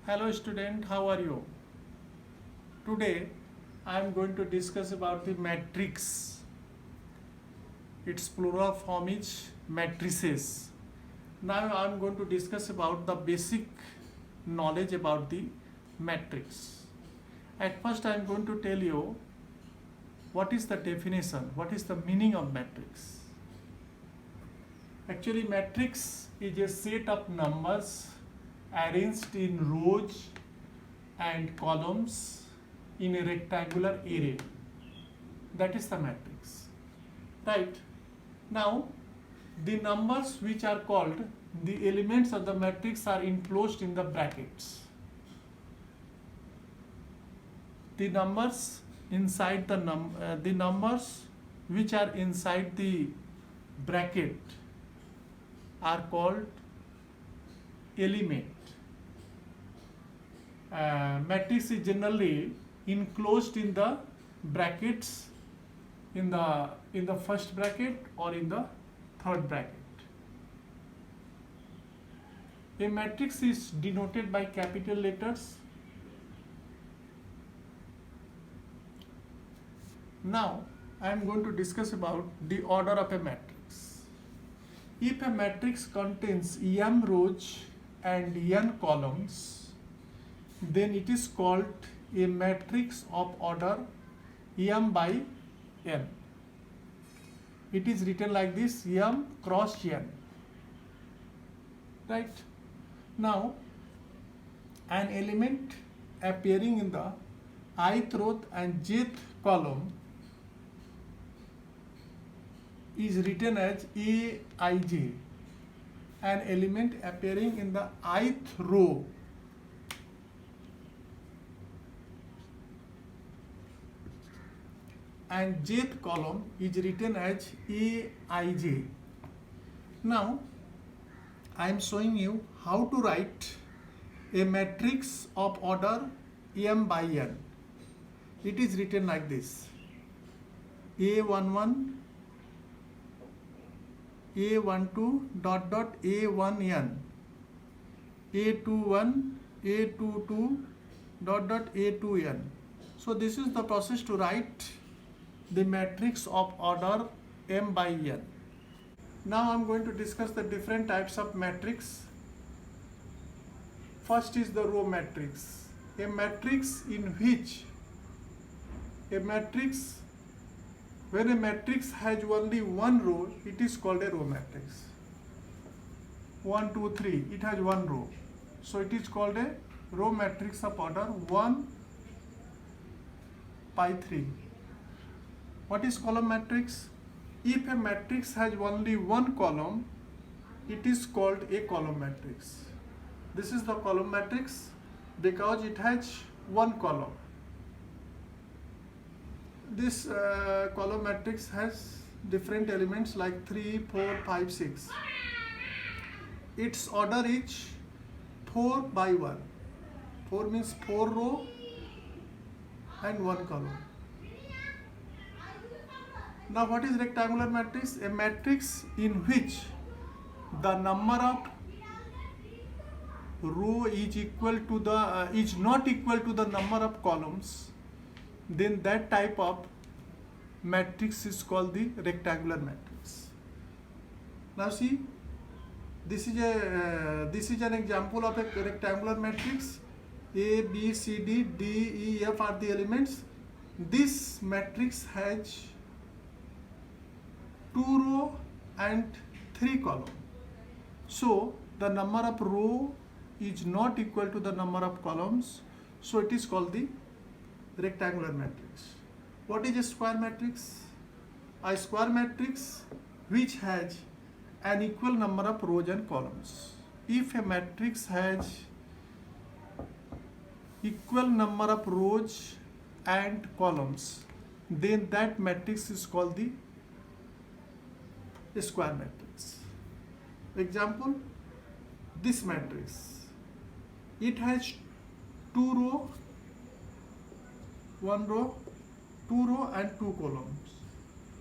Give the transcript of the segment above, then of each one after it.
Hello student, how are you? Today I am going to discuss about the matrix. Its plural form is matrices. Now I am going to discuss about the basic knowledge about the matrix. At first I am going to tell you what is the definition, what is the meaning of matrix. Actually matrix is a set of numbers arranged in rows and columns in a rectangular array. That is the matrix, right? Now the numbers which are called the elements of the matrix are enclosed in the brackets. The numbers inside the numbers which are inside the bracket are called element. Matrix is generally enclosed in the brackets in the first bracket or in the third bracket. A matrix is denoted by capital letters. Now I am going to discuss about the order of a matrix. If a matrix contains m rows and n columns, then it is called a matrix of order m by n. It is written like this: m cross n. Right? Now, an element appearing in the ith row and jth column is written as Aij. An element appearing in the ith row and jth column is written as Aij. Now I am showing you how to write a matrix of order m by n. It is written like this: A11 A12 dot dot A1n, A21 A22 dot dot A2n. So this is the process to write the matrix of order m by n. Now I am going to discuss the different types of matrix. First is the row matrix. A matrix in which when a matrix has only one row, it is called a row matrix. 1, 2, 3, it has one row. So it is called a row matrix of order 1 by 3. What is column matrix? If a matrix has only one column, it is called a column matrix. This is the column matrix because it has one column. This column matrix has different elements like 3, 4, 5, 6. Its order is 4 by 1. 4 means 4 row and 1 column. Now what is rectangular matrix? A matrix in which the number of row is not equal to the number of columns, then that type of matrix is called the rectangular matrix. Now see, this is an example of a rectangular matrix. A, B, C, D, D, E, F are the elements. This matrix has 2 row and 3 column. So the number of row is not equal to the number of columns. So it is called the rectangular matrix. What is a square matrix? A square matrix which has an equal number of rows and columns. If a matrix has equal number of rows and columns, then that matrix is called the square matrix. Example, this matrix, it has 2 row, 1 row, 2 row and 2 columns.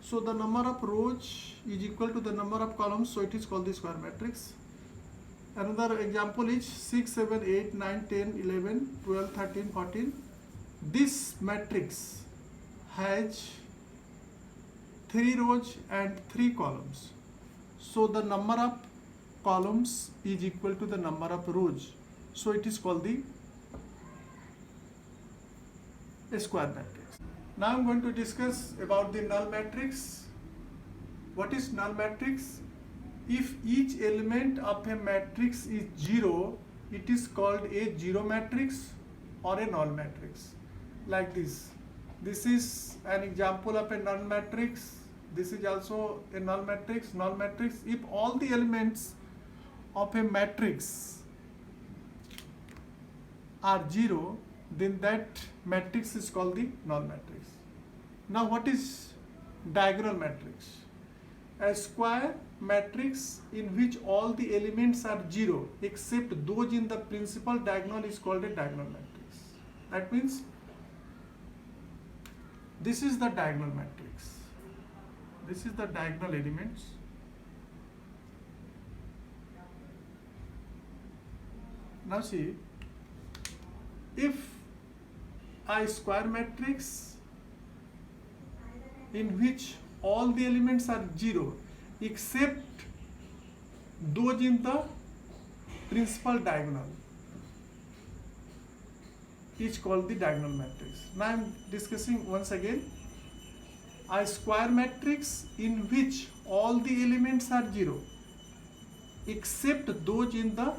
So the number of rows is equal to the number of columns, so it is called the square matrix. Another example is 6, 7, 8, 9, 10, 11, 12, 13, 14. This matrix has 3 rows and 3 columns. So the number of columns is equal to the number of rows. So it is called the square matrix. Now I am going to discuss about the null matrix. What is null matrix? If each element of a matrix is 0, it is called a zero matrix or a null matrix. Like this. This is an example of a null matrix. This is also a null matrix. Null matrix, if all the elements of a matrix are 0, then that matrix is called the null matrix. Now what is diagonal matrix? A square matrix in which all the elements are 0 except those in the principal diagonal is called a diagonal matrix. That means this is the diagonal matrix. This is the diagonal elements. Now see, if a square matrix in which all the elements are 0 except those in the principal diagonal is called the diagonal matrix. Now I am discussing once again a square matrix in which all the elements are 0 except those in the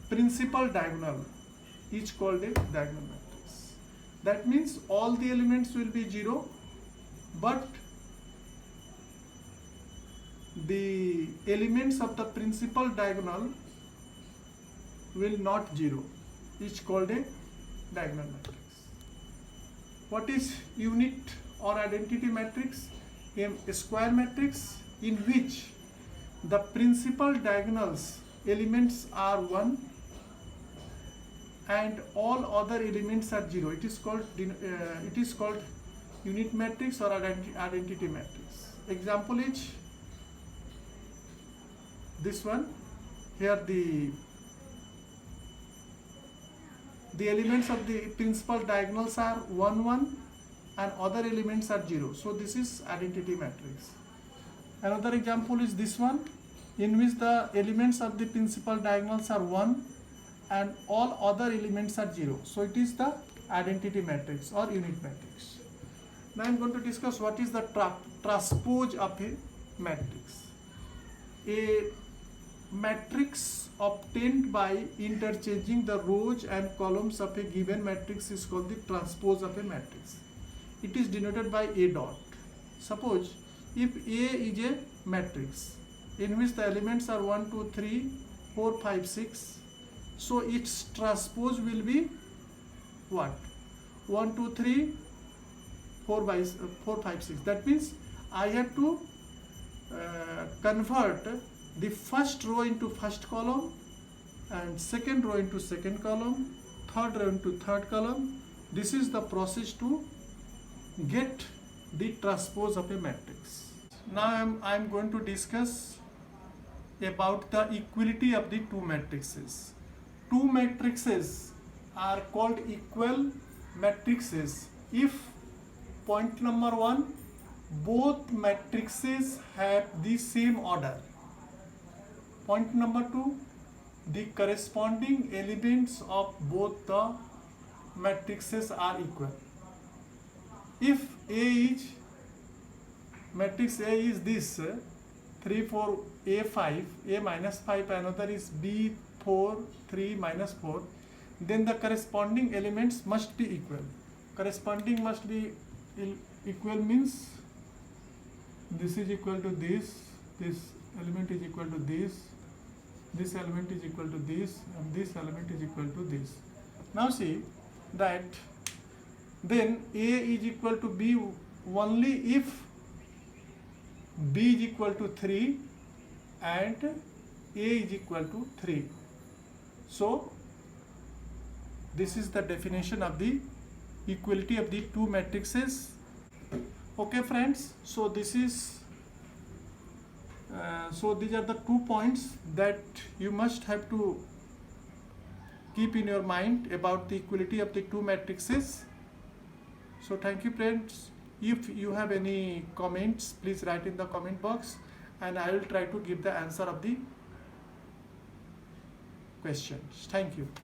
principal diagonal is called a diagonal matrix. That means all the elements will be 0, but the elements of the principal diagonal will not 0. It's called a diagonal matrix. What is unit or identity matrix? A square matrix in which the principal diagonals elements are 1 and all other elements are 0. It is called unit matrix or identity matrix. Example is this one. Here the elements of the principal diagonals are 1, 1 and other elements are 0. So this is identity matrix. Another example is this one, in which the elements of the principal diagonals are 1 and all other elements are 0. So it is the identity matrix or unit matrix. Now I am going to discuss what is the transpose of a matrix. A matrix obtained by interchanging the rows and columns of a given matrix is called the transpose of a matrix. It is denoted by A dot. Suppose if A is a matrix in which the elements are 1, 2, 3, 4, 5, 6, so its transpose will be what? 1, 2, 3, 4, 5, 6. That means I have to convert the first row into first column and second row into second column, third row into third column. This is the process to get the transpose of a matrix. Now I am going to discuss about the equality of the two matrices. Two matrices are called equal matrices if, point number 1, both matrices have the same order. Point number 2, the corresponding elements of both the matrices are equal. If matrix A is this 3, 4, A5, A minus 5, another is B4, 3 minus 4, then the corresponding elements must be equal. Corresponding must be equal means this is equal to this element is equal to this element is equal to this, and this element is equal to this. Now see that then A is equal to B only if B is equal to 3 and A is equal to 3. So this is the definition of the equality of the two matrices. Okay friends, so this is So these are the 2 points that you must have to keep in your mind about the equality of the two matrices. So thank you friends. If you have any comments, please write in the comment box and I will try to give the answer of the questions. Thank you.